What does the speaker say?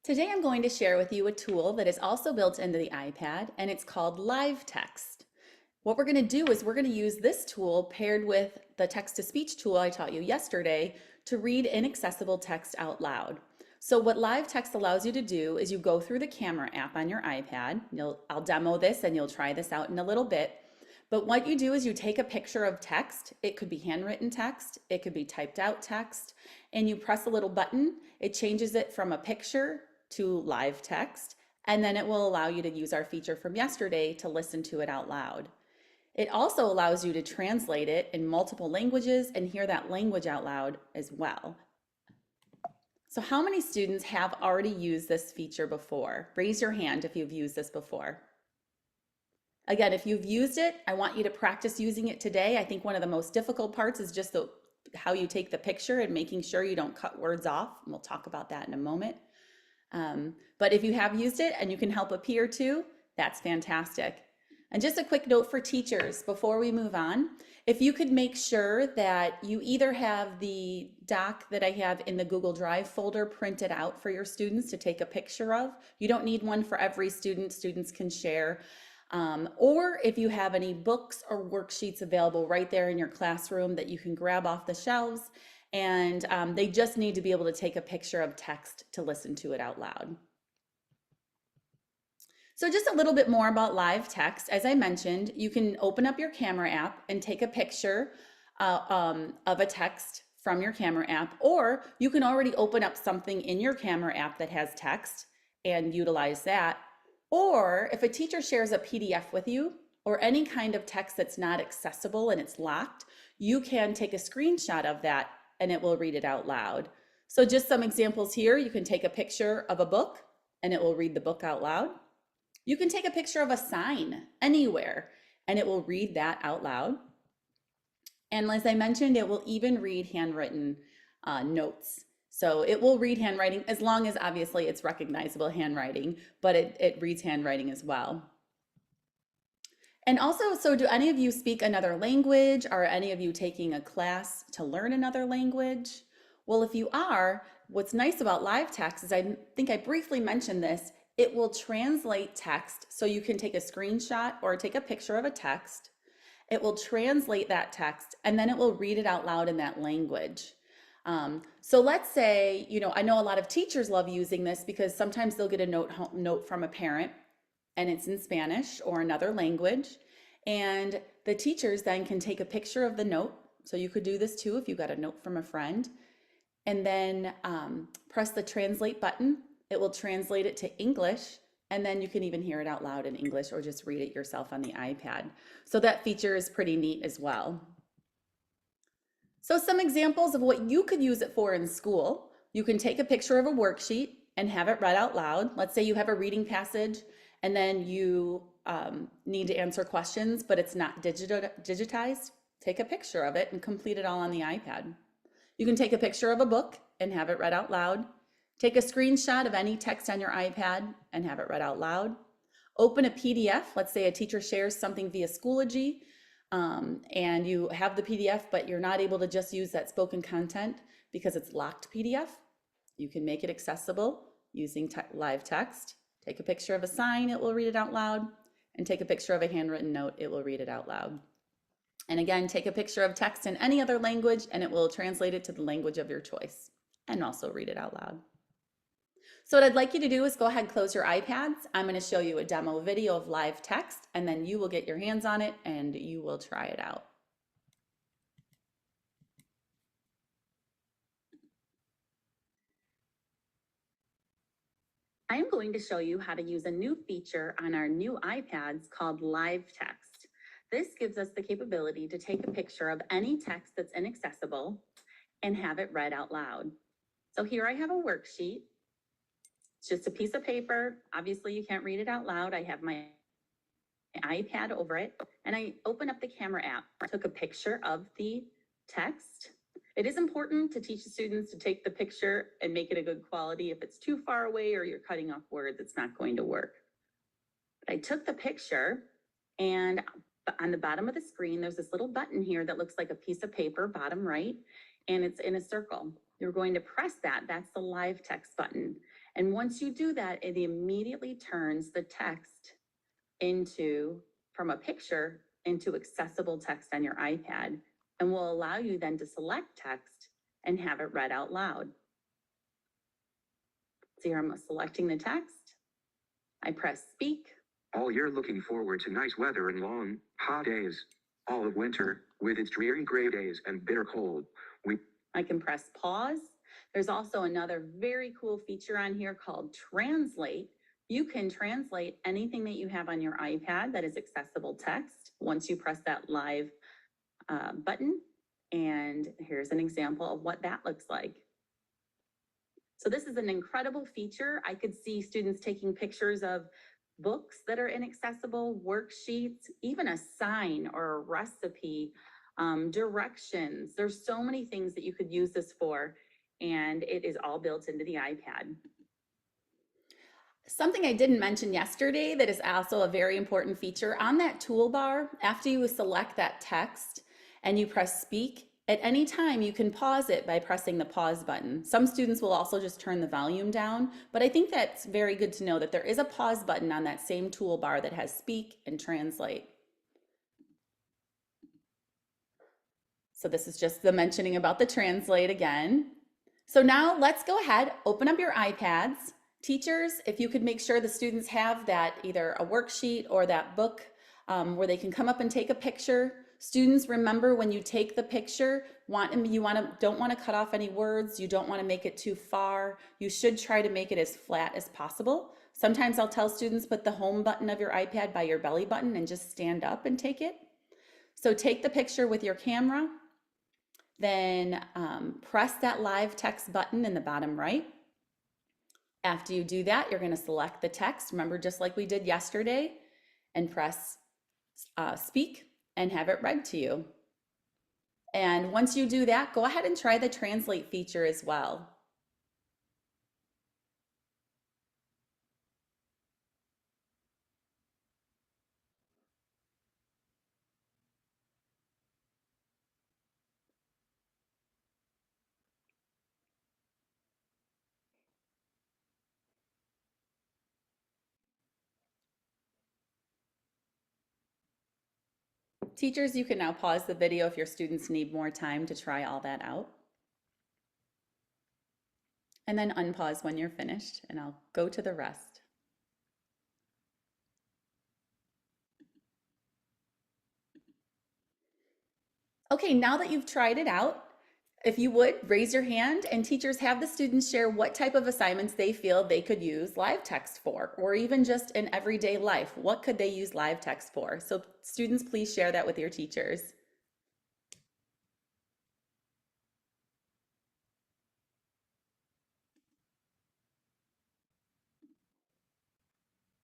Today I'm going to share with you a tool that is also built into the iPad, and it's called Live Text. What we're going to do is we're going to use this tool paired with the text-to-speech tool I taught you yesterday to read inaccessible text out loud. So what Live Text allows you to do is you go through the camera app on your iPad. I'll demo this and you'll try this out in a little bit. But what you do is you take a picture of text. It could be handwritten text, it could be typed out text, and you press a little button. It changes it from a picture to live text, and then it will allow you to use our feature from yesterday to listen to it out loud. It also allows you to translate it in multiple languages and hear that language out loud as well. So how many students have already used this feature before? Raise your hand if you've used this before. Again, if you've used it, I want you to practice using it today. I think one of the most difficult parts is just how you take the picture and making sure you don't cut words off. And we'll talk about that in a moment. But if you have used it and you can help a peer or two, that's fantastic. And just a quick note for teachers before we move on, if you could make sure that you either have the doc that I have in the Google Drive folder printed out for your students to take a picture of. You don't need one for every student, students can share. Or if you have any books or worksheets available right there in your classroom that you can grab off the shelves, and they just need to be able to take a picture of text to listen to it out loud. So just a little bit more about live text. As I mentioned, you can open up your camera app and take a picture of a text from your camera app, or you can already open up something in your camera app that has text and utilize that. Or if a teacher shares a PDF with you or any kind of text that's not accessible and it's locked, you can take a screenshot of that and it will read it out loud. So just some examples here. You can take a picture of a book and it will read the book out loud. You can take a picture of a sign anywhere and it will read that out loud. And as I mentioned, it will even read handwritten notes. So it will read handwriting as long as obviously it's recognizable handwriting, but it reads handwriting as well. And also, so do any of you speak another language? Are any of you taking a class to learn another language? Well, if you are, what's nice about live text is I think I briefly mentioned this, it will translate text. So you can take a screenshot or take a picture of a text. It will translate that text and then it will read it out loud in that language. So let's say, I know a lot of teachers love using this because sometimes they'll get a note from a parent and it's in Spanish or another language. And the teachers then can take a picture of the note. So you could do this too if you got a note from a friend. And then press the translate button. It will translate it to English. And then you can even hear it out loud in English or just read it yourself on the iPad. So that feature is pretty neat as well. So some examples of what you could use it for in school. You can take a picture of a worksheet and have it read out loud. Let's say you have a reading passage and then you need to answer questions, but it's not digitized. Take a picture of it and complete it all on the iPad. You can take a picture of a book and have it read out loud. Take a screenshot of any text on your iPad and have it read out loud. Open a PDF. Let's say a teacher shares something via Schoology and you have the PDF, but you're not able to just use that spoken content because it's locked PDF. You can make it accessible using live text. Take a picture of a sign, it will read it out loud, and take a picture of a handwritten note, it will read it out loud. And again, take a picture of text in any other language and it will translate it to the language of your choice and also read it out loud. So what I'd like you to do is go ahead and close your iPads. I'm going to show you a demo video of live text and then you will get your hands on it and you will try it out. I am going to show you how to use a new feature on our new iPads called Live Text. This gives us the capability to take a picture of any text that's inaccessible and have it read out loud. So here I have a worksheet. It's just a piece of paper. Obviously you can't read it out loud. I have my iPad over it and I open up the camera app. I took a picture of the text. It is important to teach the students to take the picture and make it a good quality. If it's too far away or you're cutting off words, it's not going to work. But I took the picture and on the bottom of the screen, there's this little button here that looks like a piece of paper, bottom right, and it's in a circle. You're going to press that. That's the live text button. And once you do that, it immediately turns the text from a picture into accessible text on your iPad, and will allow you then to select text and have it read out loud. So here I'm selecting the text. I press speak. All year looking forward to nice weather and long, hot days. All of winter, with its dreary gray days and bitter cold. I can press pause. There's also another very cool feature on here called Translate. You can translate anything that you have on your iPad that is accessible text once you press that live button. And here's an example of what that looks like. So this is an incredible feature. I could see students taking pictures of books that are inaccessible, worksheets, even a sign or a recipe, directions. There's so many things that you could use this for, and it is all built into the iPad. Something I didn't mention yesterday that is also a very important feature on that toolbar, after you select that text and you press speak, at any time you can pause it by pressing the pause button. Some students will also just turn the volume down, but I think that's very good to know that there is a pause button on that same toolbar that has speak and translate. So this is just the mentioning about the translate again. So now let's go ahead, open up your iPads. Teachers, if you could make sure the students have that, either a worksheet or that book where they can come up and take a picture. Students, remember when you take the picture, don't want to cut off any words. You don't want to make it too far. You should try to make it as flat as possible. Sometimes I'll tell students, put the home button of your iPad by your belly button and just stand up and take it. So take the picture with your camera, then press that live text button in the bottom right. After you do that, you're going to select the text, remember, just like we did yesterday, and press speak and have it read to you. And once you do that, go ahead and try the translate feature as well. Teachers, you can now pause the video if your students need more time to try all that out. And then unpause when you're finished, and I'll go to the rest. Okay, now that you've tried it out, if you would, raise your hand, and teachers, have the students share what type of assignments they feel they could use live text for, or even just in everyday life. What could they use live text for? So students, please share that with your teachers.